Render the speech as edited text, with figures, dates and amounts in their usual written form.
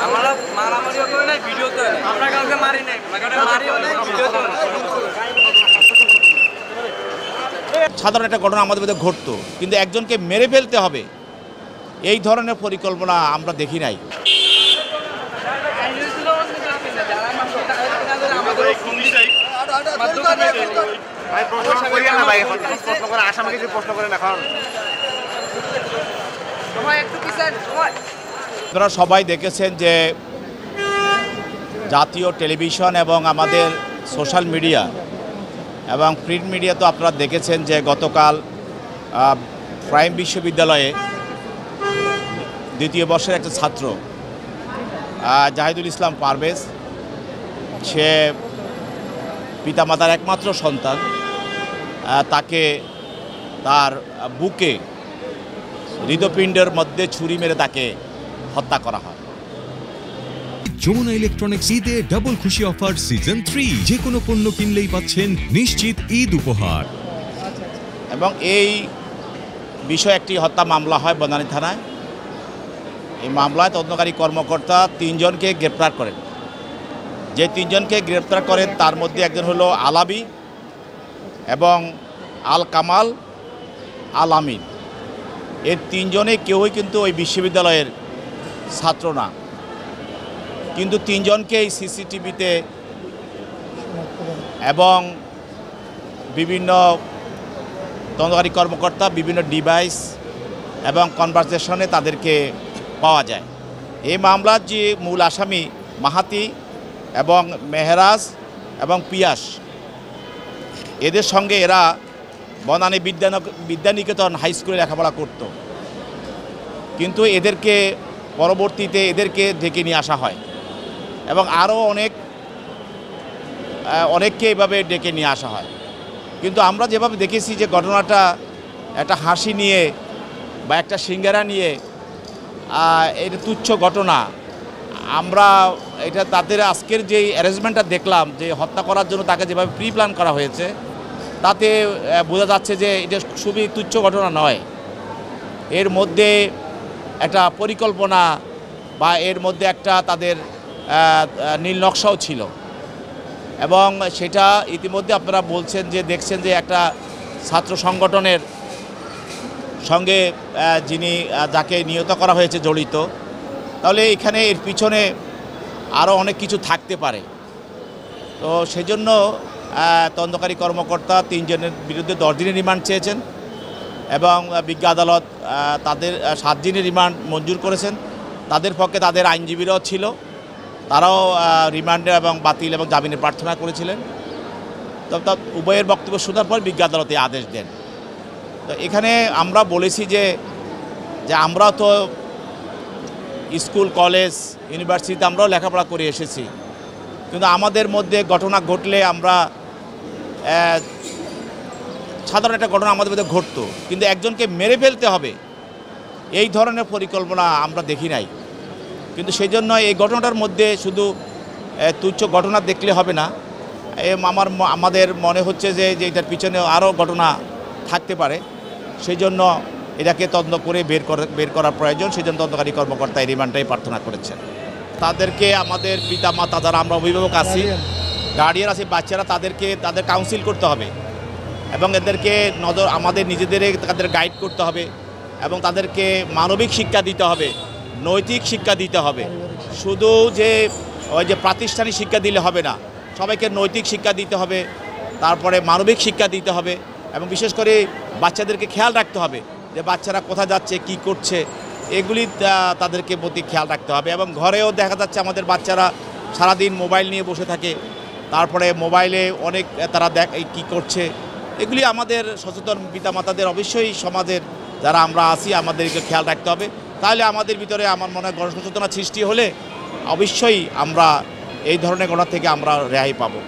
আমরা মারামারিও করে নাই, ভিডিও তো আমরা কাউকে মারি নাই, মারিও নাই, ভিডিও তো সাধারণ একটা ঘটনা আমাদের মধ্যে ঘটতো, কিন্তু একজনকে মেরে ফেলতে হবে এই ধরনের পরিকল্পনা আমরা দেখি নাই। আপনারা সবাই দেখেছেন যে জাতীয় টেলিভিশন এবং আমাদের সোশ্যাল মিডিয়া এবং প্রিন্ট মিডিয়া তো আপনারা দেখেছেন যে গতকাল প্রাইম বিশ্ববিদ্যালয়ে দ্বিতীয় বর্ষের একটা ছাত্র জাহিদুল ইসলাম পারভেজ, সে পিতামাতার একমাত্র সন্তান, তাকে তার বুকে হৃদপিণ্ডের মধ্যে ছুরি মেরে তাকে হত্যা করা হয়। যমুনা ইলেকট্রনিক্স ঈদে ডাবল খুশি অফার সিজন 3, যে কোনো পণ্য কিনলেই পাচ্ছেন নিশ্চিত ঈদ উপহার। এবং এই বিষয়ে একটি হত্যা মামলা হয় বনানী থানায়। এই মামলায় তদন্তকারী কর্মকর্তা 3 জনকে গ্রেপ্তার করেন। যে 3 জনকে গ্রেপ্তার করেন তার মধ্যে একজন হলো আলাবি এবং আল কামাল, আল আমিন। এর 3 জনে কেউই কিন্তু ওই বিশ্ববিদ্যালয়ের ছাত্র না, কিন্তু 3 জনকে এই সিসিটিভিতে এবং বিভিন্ন তদন্তকারী কর্মকর্তা বিভিন্ন ডিভাইস এবং কনভারসেশনে তাদেরকে পাওয়া যায়। এই মামলার যে মূল আসামি মাহাতি এবং মেহরাজ এবং পিয়াস, এদের সঙ্গে এরা বনানী বিদ্যানিকেতন হাই স্কুলে লেখাপড়া করত, কিন্তু এদেরকে পরবর্তীতে এদেরকে ডেকে নিয়ে আসা হয় এবং আরও অনেককে এভাবে ডেকে নিয়ে আসা হয়। কিন্তু আমরা যেভাবে দেখেছি যে ঘটনাটা একটা হাসি নিয়ে বা একটা সিঙ্গারা নিয়ে এটা তুচ্ছ ঘটনা, আমরা এটা তাদের আজকের যে অ্যারেঞ্জমেন্টটা দেখলাম যে হত্যা করার জন্য তাকে যেভাবে প্রি প্ল্যান করা হয়েছে, তাতে বোঝা যাচ্ছে যে এটা খুবই তুচ্ছ ঘটনা নয়। এর মধ্যে একটা পরিকল্পনা বা এর মধ্যে একটা তাদের নীল নকশাও ছিল এবং সেটা ইতিমধ্যে আপনারা বলছেন যে দেখছেন যে একটা ছাত্র সংগঠনের সঙ্গে যিনি যাকে নিহত করা হয়েছে জড়িত, তাহলে এখানে এর পিছনে আরও অনেক কিছু থাকতে পারে। তো সেজন্য তদন্তকারী কর্মকর্তা 3 জনের বিরুদ্ধে 10 দিনের রিমান্ড চেয়েছেন এবং বিজ্ঞ আদালত তাদের 7 দিনের রিমান্ড মঞ্জুর করেছেন। তাদের পক্ষে তাদের আইনজীবীরাও ছিল, তারাও রিমান্ডে এবং বাতিল এবং জামিনের প্রার্থনা করেছিলেন। তো উভয়ের বক্তব্য শোনার পর বিজ্ঞ আদালতে আদেশ দেন। তো এখানে আমরা বলেছি যে আমরা তো স্কুল, কলেজ, ইউনিভার্সিটিতে আমরাও লেখাপড়া করে এসেছি, কিন্তু আমাদের মধ্যে ঘটনা ঘটলে আমরা সাধারণ একটা ঘটনা আমাদের মধ্যে ঘটতো, কিন্তু একজনকে মেরে ফেলতে হবে এই ধরনের পরিকল্পনা আমরা দেখি নাই। কিন্তু সেই জন্য এই ঘটনাটার মধ্যে শুধু তুচ্ছ ঘটনা দেখলে হবে না, আমাদের মনে হচ্ছে যে এটার পিছনে আরও ঘটনা থাকতে পারে। সেই জন্য এটাকে তদন্ত করে বের করার প্রয়োজন। সেই জন্য তদন্তকারী কর্মকর্তা এই রিমান্ডটাই প্রার্থনা করেছেন। তাদেরকে আমাদের পিতা মাতা যারা আমরা অভিভাবক আছি, গার্ডিয়ান আছি, বাচ্চারা তাদের কাউন্সিল করতে হবে এবং এদেরকে আমাদের নিজেদের তাদের গাইড করতে হবে এবং তাদেরকে মানবিক শিক্ষা দিতে হবে, নৈতিক শিক্ষা দিতে হবে। শুধু যে ওই যে প্রাতিষ্ঠানিক শিক্ষা দিলে হবে না, সবাইকে নৈতিক শিক্ষা দিতে হবে, তারপরে মানবিক শিক্ষা দিতে হবে এবং বিশেষ করে বাচ্চাদেরকে খেয়াল রাখতে হবে যে বাচ্চারা কোথায় যাচ্ছে, কি করছে, এগুলি তাদেরকে প্রতি খেয়াল রাখতে হবে। এবং ঘরেও দেখা যাচ্ছে আমাদের বাচ্চারা সারাদিন মোবাইল নিয়ে বসে থাকে, তারপরে মোবাইলে অনেক তারা কী করছে, এগুলি আমাদের সচেতন পিতামাতাদের অবশ্যই সমাজের যারা আমরা আছি আমাদেরকে খেয়াল রাখতে হবে। তাহলে আমাদের ভিতরে আমার মনে হয় গণসচেতনতা সৃষ্টি হলে অবশ্যই আমরা এই ধরনের ঘটনা থেকে আমরা রেহাই পাবো।